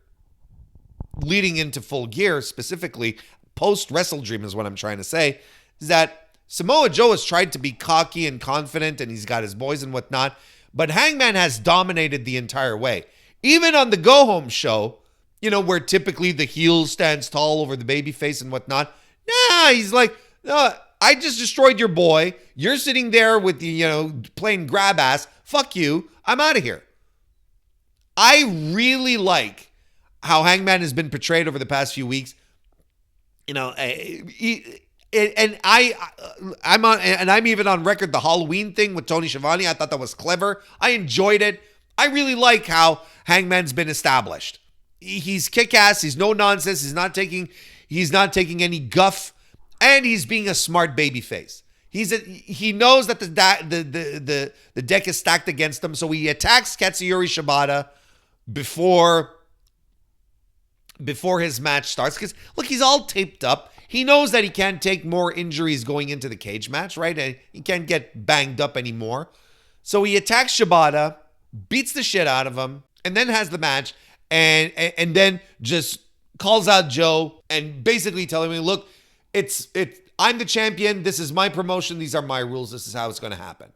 leading into Full Gear specifically, post Wrestle Dream is what I'm trying to say, is that Samoa Joe has tried to be cocky and confident, and he's got his boys and whatnot, but Hangman has dominated the entire way. Even on the Go Home show, where typically the heel stands tall over the babyface and whatnot, he's like, no, I just destroyed your boy. You're sitting there with the, playing grab ass. Fuck you. I'm out of here. I really like how Hangman has been portrayed over the past few weeks. I'm even on record, the Halloween thing with Tony Schiavone. I thought that was clever. I enjoyed it. I really like how Hangman's been established. He's kick-ass. He's no nonsense. He's not taking any guff, and he's being a smart babyface. He knows that the deck is stacked against him, so he attacks Katsuyori Shibata before his match starts. Because look, he's all taped up. He knows that he can't take more injuries going into the cage match, right? And he can't get banged up anymore. So he attacks Shibata, beats the shit out of him, and then has the match, and then just calls out Joe and basically telling me, look, I'm the champion. This is my promotion. These are my rules. This is how it's going to happen.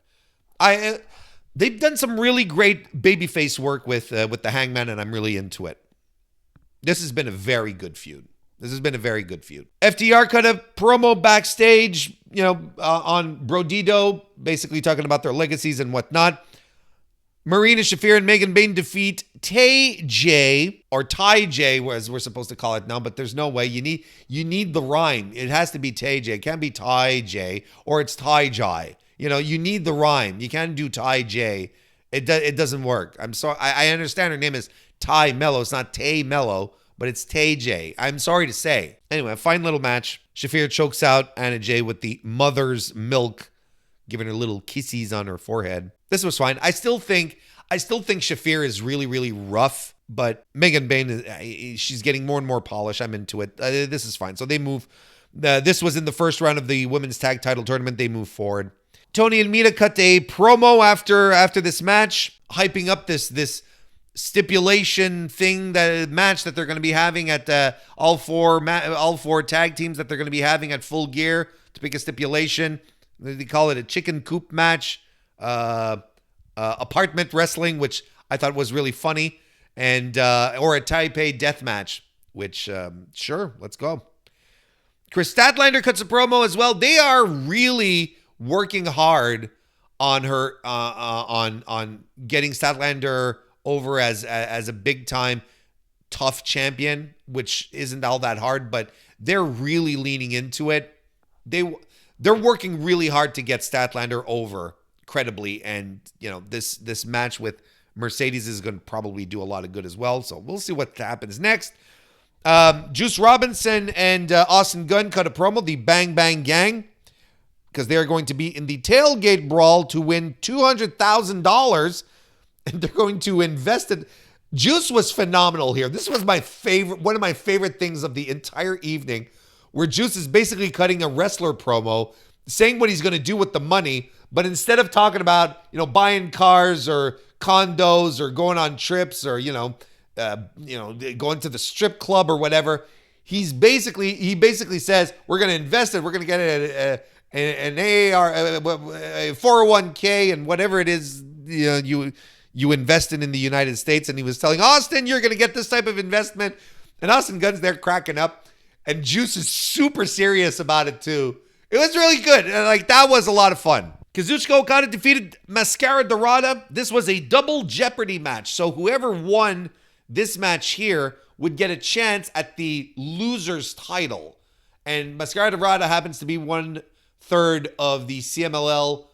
They've done some really great babyface work with the Hangman, and I'm really into it. This has been a very good feud. FTR cut a promo backstage, on Brodido, basically talking about their legacies and whatnot. Marina Shafir and Megan Bain defeat Tay J, or Ty J, as we're supposed to call it now, but there's no way. You need the rhyme. It has to be Tay J. It can't be Ty J, or it's Ty J. You need the rhyme. You can't do Ty J. It doesn't work. I'm sorry. I understand her name is Ty Mello. It's not Tay Mello, but it's Tay J. I'm sorry to say. Anyway, a fine little match. Shafir chokes out Anna J with the mother's milk, giving her little kisses on her forehead. This was fine. I still think Shafir is really, really rough, but Megan Bain, she's getting more and more polished. I'm into it. This is fine. So they move. This was in the first round of the women's tag title tournament. They move forward. Tony and Mita cut a promo after this match, hyping up this stipulation thing, that match that they're going to be having at all four tag teams that they're going to be having at Full Gear to pick a stipulation. They call it a chicken coop match. Apartment wrestling, which I thought was really funny, and or a Taipei death match, which sure, let's go. Chris Statlander cuts a promo as well. They are really working hard on her on getting Statlander over as a big time tough champion, which isn't all that hard, but they're really leaning into it. They're working really hard to get Statlander over credibly, and this match with Mercedes is going to probably do a lot of good as well. So we'll see what happens next. Juice Robinson and Austin Gunn cut a promo, the Bang Bang Gang, because they're going to be in the tailgate brawl to win $200,000, and they're going to invest it. Juice was phenomenal here. This was one of my favorite things of the entire evening, where Juice is basically cutting a wrestler promo, saying what he's going to do with the money, but instead of talking about, buying cars or condos or going on trips or, going to the strip club or whatever, he basically says, we're going to invest it. We're going to get an AAR, a 401k, and whatever it is, you invest in the United States. And he was telling Austin, you're going to get this type of investment. And Austin Gunn's there cracking up. And Juice is super serious about it too. It was really good. That was a lot of fun. Kazuchika Okada defeated Mascara Dorada. This was a double Jeopardy match. So whoever won this match here would get a chance at the loser's title. And Mascara Dorada happens to be 1/3 of the CMLL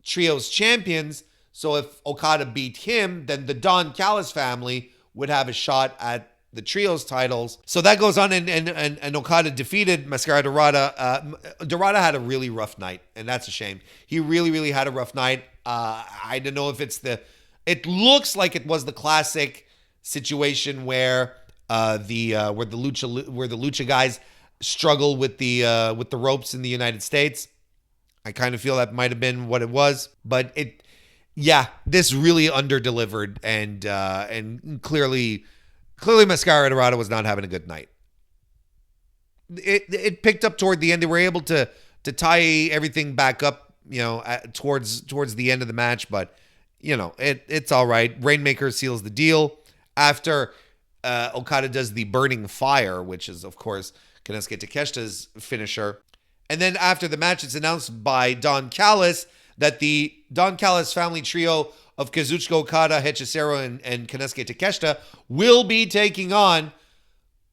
Trios champions. So if Okada beat him, then the Don Callis family would have a shot at the Trios titles. So that goes on, and Okada defeated Mascara Dorada. Dorada had a really rough night, and that's a shame. He really, really had a rough night. I don't know if it looks like it was the classic situation where the lucha guys struggle with the ropes in the United States. I kind of feel that might have been what it was, but this really underdelivered, and clearly Mascara Dorada was not having a good night. It picked up toward the end. They were able to tie everything back up, towards the end of the match, but it's all right. Rainmaker seals the deal after Okada does the burning fire, which is of course Konosuke Takeshita's finisher. And then after the match, it's announced by Don Callis that the Don Callis family trio of Kazuchika Okada, Hechicero, and Konosuke Takeshita will be taking on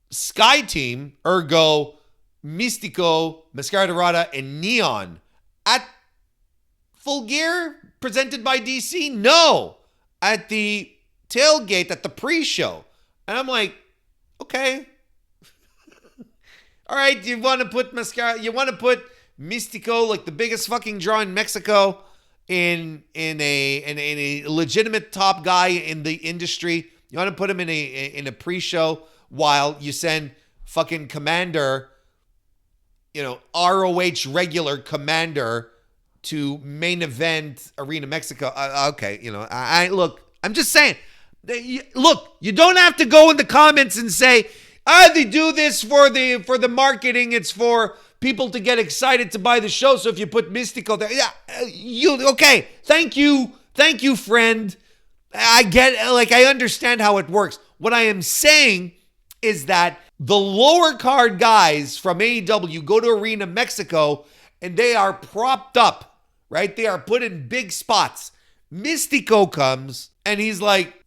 Sky Team, ergo Mystico, Mascara Dorada, and Neon at Full Gear, presented by DC? No, at the tailgate at the pre-show. And I'm like, okay. All right, you want to put Mystico, like the biggest fucking draw in Mexico, in a legitimate top guy in the industry. You want to put him in a pre-show while you send fucking Commander, ROH regular Commander to main event Arena Mexico. Okay, I'm just saying. Look, you don't have to go in the comments and say, they do this for the marketing. It's for people to get excited to buy the show. So if you put Mystico there, okay. Thank you, friend. I get, I understand how it works. What I am saying is that the lower card guys from AEW go to Arena Mexico and they are propped up, right? They are put in big spots. Mystico comes and he's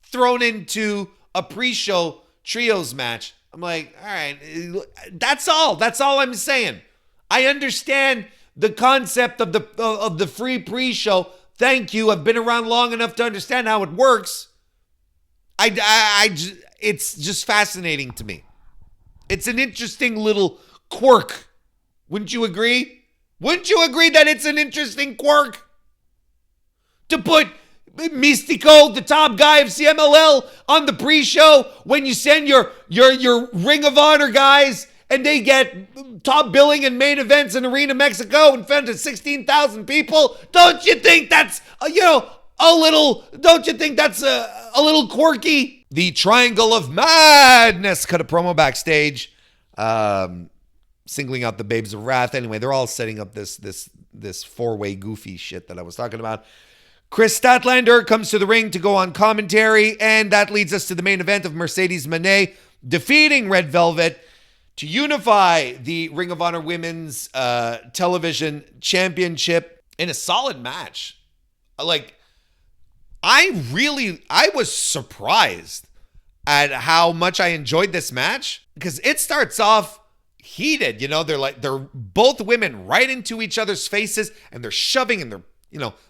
thrown into a pre-show trios match. I'm like, all right, that's all. That's all I'm saying. I understand the concept of the free pre-show. Thank you. I've been around long enough to understand how it works. It's just fascinating to me. It's an interesting little quirk. Wouldn't you agree? Wouldn't you agree that it's an interesting quirk? To put Mystico, the top guy of CMLL, on the pre-show when you send your Ring of Honor guys and they get top billing and main events in Arena Mexico in front of 16,000 people. Don't you think that's a little quirky? The Triangle of Madness cut a promo backstage, singling out the Babes of Wrath. Anyway, they're all setting up this four-way goofy shit that I was talking about. Chris Statlander comes to the ring to go on commentary, and that leads us to the main event of Mercedes Moné defeating Red Velvet to unify the Ring of Honor Women's Television Championship in a solid match. I was surprised at how much I enjoyed this match, because it starts off heated. They're both women right into each other's faces, and they're shoving, and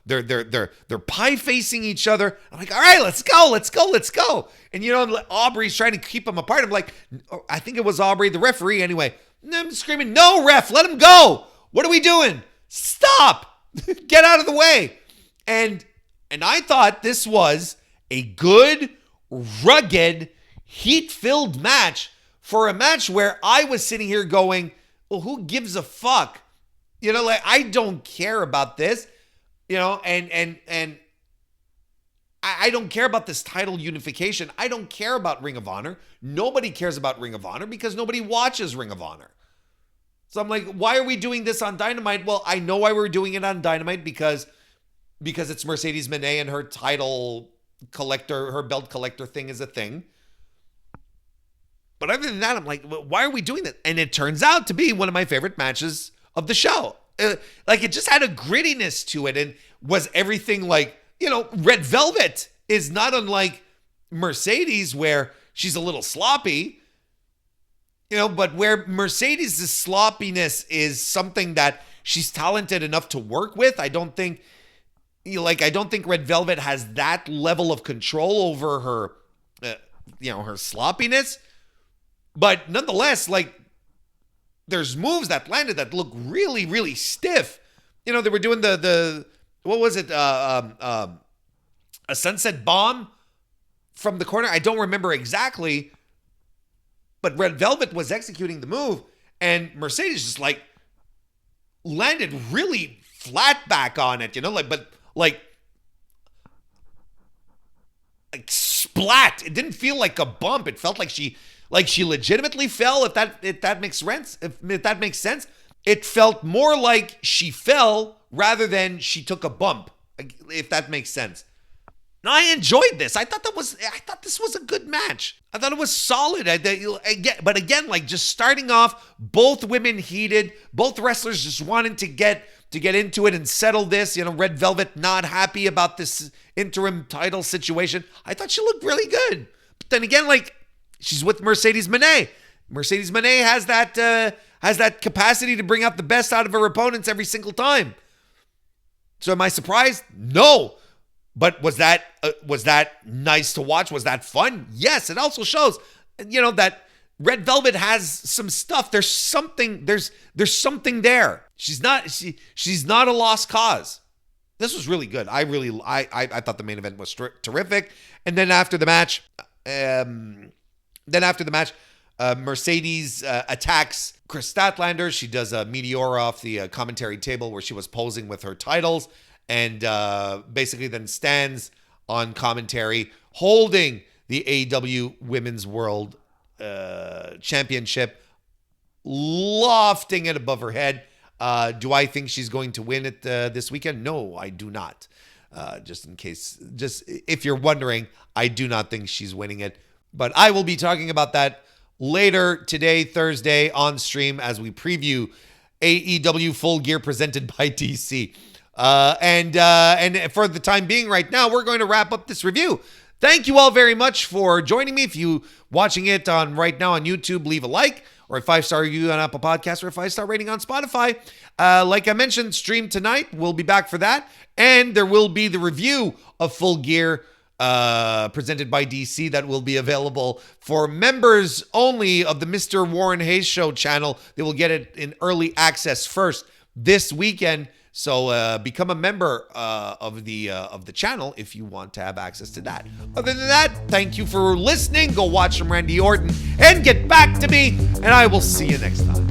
they're pie facing each other. I'm like, all right, let's go. And Aubrey's trying to keep them apart. I'm like, I think it was Aubrey, the referee. Anyway, I'm screaming, no, ref, let him go. What are we doing? Stop. Get out of the way. And I thought this was a good, rugged, heat-filled match for a match where I was sitting here going, well, who gives a fuck? I don't care about this. And I don't care about this title unification. I don't care about Ring of Honor. Nobody cares about Ring of Honor because nobody watches Ring of Honor. So I'm like, why are we doing this on Dynamite? Well, I know why we're doing it on Dynamite because it's Mercedes Moné and her title collector, her belt collector thing is a thing. But other than that, I'm like, why are we doing that? And it turns out to be one of my favorite matches of the show. It just had a grittiness to it, and was everything Red Velvet is not unlike Mercedes, where she's a little sloppy. But where Mercedes' sloppiness is something that she's talented enough to work with, I don't think Red Velvet has that level of control over her, her sloppiness. But nonetheless, there's moves that landed that look really, really stiff. They were doing the what was it? A sunset bomb from the corner. I don't remember exactly, but Red Velvet was executing the move, and Mercedes just landed really flat back on it. Like splat. It didn't feel like a bump. It felt like she legitimately fell. If that makes sense. If that makes sense, it felt more like she fell rather than she took a bump. If that makes sense. And I enjoyed this. I thought this was a good match. I thought it was solid. But again, just starting off, both women heated, both wrestlers just wanting to get into it and settle this. Red Velvet not happy about this interim title situation. I thought she looked really good. But then again, she's with Mercedes Moné. Mercedes Moné has that capacity to bring out the best out of her opponents every single time. So am I surprised? No. But was that nice to watch? Was that fun? Yes. It also shows, that Red Velvet has some stuff. There's something there. She's not a lost cause. This was really good. I thought the main event was terrific. And then after the match, Mercedes attacks Chris Statlander. She does a meteora off the commentary table where she was posing with her titles, and basically then stands on commentary holding the AEW Women's World Championship, lofting it above her head. Do I think she's going to win it this weekend? No, I do not. Just if you're wondering, I do not think she's winning it. But I will be talking about that later today, Thursday, on stream as we preview AEW Full Gear presented by DC. And for the time being right now, we're going to wrap up this review. Thank you all very much for joining me. If you watching it right now on YouTube, leave a like or a 5-star review on Apple Podcasts or a 5-star rating on Spotify. Like I mentioned, stream tonight. We'll be back for that. And there will be the review of Full Gear presented by DC that will be available for members only of the Mr. Warren Hayes Show channel. They will get it in early access first this weekend. So become a member of the channel if you want to have access to that. Other than that, thank you for listening. Go watch some Randy Orton and get back to me, and I will see you next time.